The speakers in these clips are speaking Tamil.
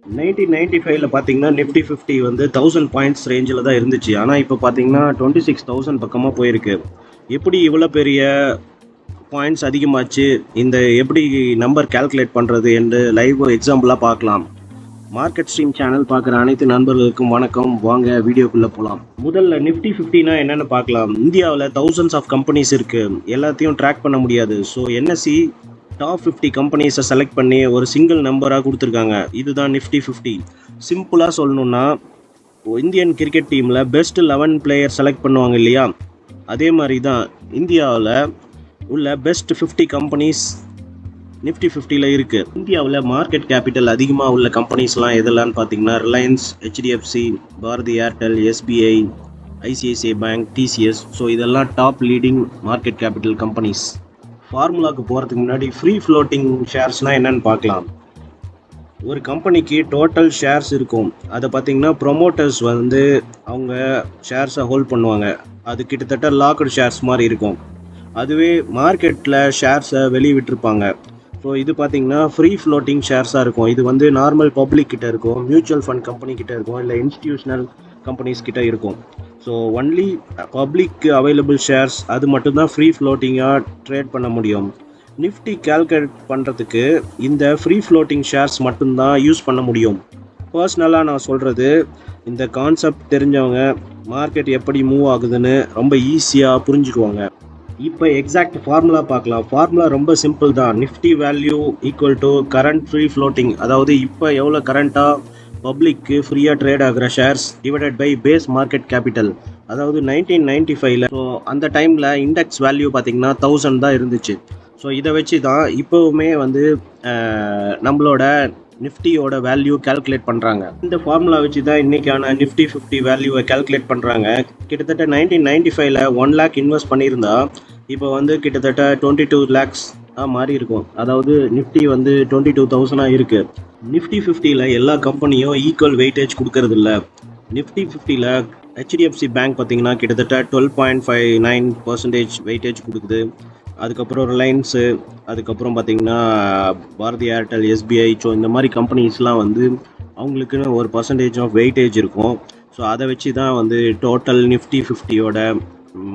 1995ல பார்த்தீங்கன்னா நிஃப்டி 50 வந்து 1000 பாயிண்ட்ஸ் ரேஞ்சில் தான் இருந்துச்சு. ஆனால் இப்போ பார்த்தீங்கன்னா 26,000 பக்கமாக போயிருக்கு. எப்படி இவ்வளோ பெரிய பாயிண்ட்ஸ் அதிகமாச்சு, இந்த எப்படி நம்பர் கால்குலேட் பண்ணுறது என்று லைவ் எக்ஸாம்பிளாக பார்க்கலாம். மார்க்கெட் ஸ்ட்ரீம் சேனல் பார்க்குற அனைத்து நண்பர்களுக்கும் வணக்கம். வாங்க வீடியோக்குள்ளே போகலாம். முதல்ல நிஃப்டி 50னா என்னென்னு பார்க்கலாம். இந்தியாவில் தௌசண்ட்ஸ் ஆஃப் கம்பெனிஸ் இருக்குது, எல்லாத்தையும் ட்ராக் பண்ண முடியாது. ஸோ என்எஸ்சி டாப் 50 கம்பெனிஸை செலக்ட் பண்ணி ஒரு சிங்கிள் நம்பராக கொடுத்துருக்காங்க. இதுதான் நிஃப்டி 50. சிம்பிளாக சொல்லணுன்னா, இந்தியன் கிரிக்கெட் டீமில் பெஸ்ட் 11 பிளேயர் செலக்ட் பண்ணுவாங்க இல்லையா, அதே மாதிரி தான் இந்தியாவில் உள்ள பெஸ்ட் 50 கம்பெனிஸ் நிஃப்டி 50ல் இருக்குது. இந்தியாவில் மார்க்கெட் கேபிட்டல் அதிகமாக உள்ள கம்பெனிஸ்லாம் எதெல்லாம்னு பார்த்தீங்கன்னா, Reliance, HDFC, Bharti Airtel, SBI, ICICI bank, TCS. So இதெல்லாம் top leading market capital companies. ஃபார்முலாவுக்கு போகிறதுக்கு முன்னாடி ஃப்ரீ ஃப்ளோட்டிங் ஷேர்ஸ்னால் என்னென்னு பார்க்கலாம். ஒரு கம்பெனிக்கு டோட்டல் ஷேர்ஸ் இருக்கும். அதை பார்த்திங்கன்னா ப்ரொமோட்டர்ஸ் வந்து அவங்க ஷேர்ஸை ஹோல்ட் பண்ணுவாங்க. அது கிட்டத்தட்ட லாக்டு ஷேர்ஸ் மாதிரி இருக்கும். அதுவே மார்க்கெட்டில் ஷேர்ஸை வெளியே விட்டுருப்பாங்க. ஸோ இது பார்த்திங்கன்னா ஃப்ரீ ஃப்ளோட்டிங் ஷேர்ஸாக இருக்கும். இது வந்து நார்மல் பப்ளிக் கிட்ட இருக்கும், மியூச்சுவல் ஃபண்ட் கம்பெனி கிட்ட இருக்கும், இல்லை இன்ஸ்டிடியூஷனல் கம்பெனிஸ் கிட்ட இருக்கும். So only public available shares அது மட்டும்தான் ஃப்ரீ ஃப்ளோட்டிங்காக ட்ரேட் பண்ண முடியும். நிஃப்டி கால்குலேட் பண்ணுறதுக்கு இந்த ஃப்ரீ ஃப்ளோட்டிங் ஷேர்ஸ் மட்டும்தான் யூஸ் பண்ண முடியும். பர்சனலாக நான் சொல்கிறது, இந்த கான்செப்ட் தெரிஞ்சவங்க மார்க்கெட் எப்படி மூவ் ஆகுதுன்னு ரொம்ப ஈஸியாக புரிஞ்சுக்குவாங்க. இப்போ எக்ஸாக்ட் ஃபார்முலா பார்க்கலாம். ஃபார்முலா ரொம்ப சிம்பிள் தான். Nifty value equal to current free floating, அதாவது இப்போ எவ்வளோ கரண்ட்டாக பப்ளிக்கு ஃப்ரீயாக ட்ரேட் ஆகிற shares divided by base market capital. அதாவது 1995ல் ஸோ அந்த டைமில் இண்டெக்ஸ் வேல்யூ பார்த்திங்கன்னா 1000 தான் இருந்துச்சு. ஸோ இதை வச்சு தான் இப்போவுமே வந்து நம்மளோட நிஃப்டியோட வேல்யூ கால்குலேட் பண்ணுறாங்க. இந்த ஃபார்முலா வச்சு தான் இன்றைக்கான நிஃப்டி 50 வேல்யூவை கால்குலேட் பண்ணுறாங்க. கிட்டத்தட்ட 1995ல் 1 lakh இன்வெஸ்ட் பண்ணியிருந்தா இப்போ வந்து கிட்டத்தட்ட 22 lakhs மாறி இருக்கும். அதாவது நிஃப்டி வந்து 22,000 இருக்குது. நிஃப்டி 50ல் எல்லா கம்பெனியும் ஈக்குவல் வெயிட்டேஜ் கொடுக்கறது இல்லை. நிஃப்டி 50ல் ஹெச்டிஎஃப்சி பேங்க் பார்த்திங்கன்னா கிட்டத்தட்ட 12.59% வெயிட்டேஜ் கொடுக்குது. அதுக்கப்புறம் ரிலையன்ஸு, அதுக்கப்புறம் பார்த்திங்கன்னா பாரதி ஏர்டெல், எஸ்பிஐ. ஸோ இந்த மாதிரி கம்பெனிஸ்லாம் வந்து அவங்களுக்குன்னு ஒரு பர்சன்டேஜ் ஆஃப் வெயிட்டேஜ் இருக்கும். ஸோ அதை வச்சு தான் வந்து டோட்டல் நிஃப்டி 50யோட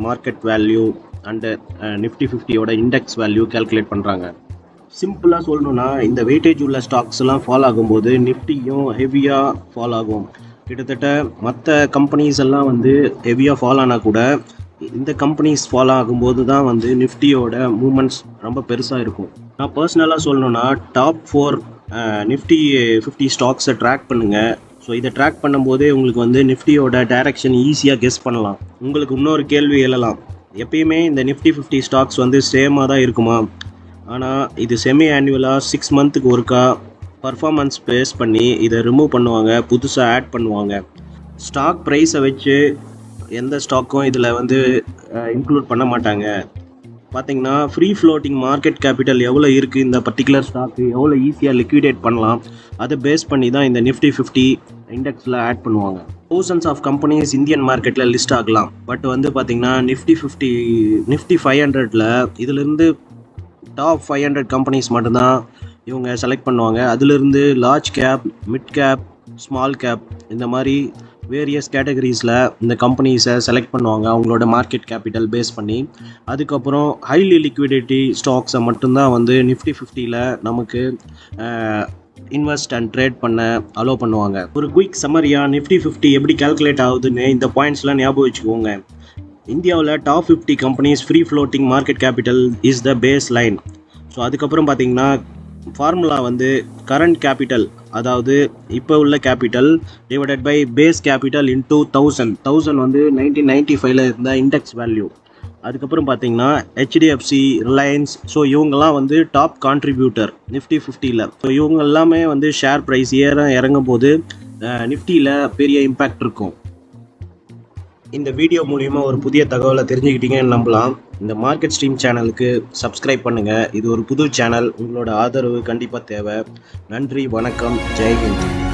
மார்க்கெட் வேல்யூ அண்டு நிஃப்டி 50யோட இண்டெக்ஸ் வேல்யூ கால்குலேட் பண்ணுறாங்க. சிம்பிளாக சொல்லணுன்னா, இந்த வெயிட்டேஜ் உள்ள ஸ்டாக்ஸ்லாம் ஃபால் ஆகும்போது நிஃப்டியும் ஹெவியாக ஃபால் ஆகும். கிட்டத்தட்ட மற்ற கம்பெனிஸ் எல்லாம் வந்து ஹெவியாக ஃபால் ஆனால் கூட இந்த கம்பெனிஸ் ஃபாலோ ஆகும்போது தான் வந்து நிஃப்டியோட மூமெண்ட்ஸ் ரொம்ப பெருசாக இருக்கும். நான் பர்சனலாக சொல்லணுன்னா, டாப் 4 நிஃப்டி 50 ஸ்டாக்ஸை ட்ராக் பண்ணுங்கள். ஸோ இதை ட்ராக் பண்ணும்போதே உங்களுக்கு வந்து நிஃப்டியோட டைரக்ஷன் ஈஸியாக கெஸ் பண்ணலாம். உங்களுக்கு இன்னொரு கேள்வி எழலாம், எப்பயுமே இந்த நிஃப்டி 50 ஸ்டாக்ஸ் வந்து சேமாக தான் இருக்குமா? ஆனால் இது செமி ஆனுவலாக 6 மந்த்துக்கு ஒருக்கா பர்ஃபார்மன்ஸ் பேஸ் பண்ணி இதை ரிமூவ் பண்ணுவாங்க, புதுசாக ஆட் பண்ணுவாங்க. ஸ்டாக் ப்ரைஸை வச்சு எந்த ஸ்டாக்கும் இதில் வந்து இன்க்ளூட் பண்ண மாட்டாங்க. பார்த்திங்கன்னா ஃப்ரீ ஃப்ளோட்டிங் மார்க்கெட் கேபிட்டல் எவ்வளோ இருக்குது, இந்த பர்டிகுலர் ஸ்டாக்கு எவ்வளோ ஈஸியாக லிக்விடேட் பண்ணலாம், அதை பேஸ் பண்ணி தான் இந்த நிஃப்டி 50 இண்டெக்ஸில் ஆட் பண்ணுவாங்க. தௌசண்ட்ஸ் ஆஃப் கம்பெனிஸ் இந்தியன் மார்க்கெட்டில் லிஸ்ட் ஆகலாம். பட் வந்து பார்த்திங்கன்னா நிஃப்டி 500ல் இதிலிருந்து டாப் 500 கம்பெனிஸ் மட்டும்தான் இவங்க செலக்ட் பண்ணுவாங்க. அதிலிருந்து large cap, mid cap, small cap, இந்த மாதிரி வேரியஸ் கேட்டகரிஸில் இந்த கம்பெனிஸை செலக்ட் பண்ணுவாங்க அவங்களோட மார்க்கெட் கேபிட்டல் பேஸ் பண்ணி. அதுக்கப்புறம் ஹைலி லிக்விடிட்டி ஸ்டாக்ஸை மட்டும்தான் வந்து நிஃப்டி 50ல் நமக்கு இன்வெஸ்ட் அண்ட் ட்ரேட் பண்ண அலோவ் பண்ணுவாங்க. ஒரு குயிக் சம்மரியாக நிஃப்டி 50 எப்படி கால்குலேட் ஆகுதுன்னு இந்த பாயிண்ட்ஸ்லாம் ஞாபகம் வச்சுக்கோங்க. இந்தியாவில் top 50 companies free floating market capital is the base line. So அதுக்கப்புறம் பார்த்திங்கன்னா ஃபார்முலா வந்து கரண்ட் கேபிட்டல், அதாவது இப்போ உள்ள capital divided by base capital into 1000 வந்து 1995ல் இருந்த இண்டெக்ஸ் வேல்யூ. அதுக்கப்புறம் பார்த்திங்கன்னா ஹெச்டிஎஃப்சி, ரிலையன்ஸ், ஸோ இவங்கெல்லாம் வந்து டாப் கான்ட்ரிபியூட்டர் நிஃப்டி 50ல். ஸோ இவங்க எல்லாமே வந்து ஷேர் ப்ரைஸ் இறங்கும் போது நிஃப்டியில் பெரிய இம்பேக்ட் இருக்கும். இந்த வீடியோ மூலிமா ஒரு புதிய தகவலை தெரிஞ்சுக்கிட்டீங்கன்னு நம்பலாம். இந்த மார்க்கெட் ஸ்ட்ரீம் சேனலுக்கு சப்ஸ்கிரைப் பண்ணுங்கள். இது ஒரு புது சேனல், உங்களோட ஆதரவு கண்டிப்பாக தேவை. நன்றி, வணக்கம், ஜெய்ஹிந்த்.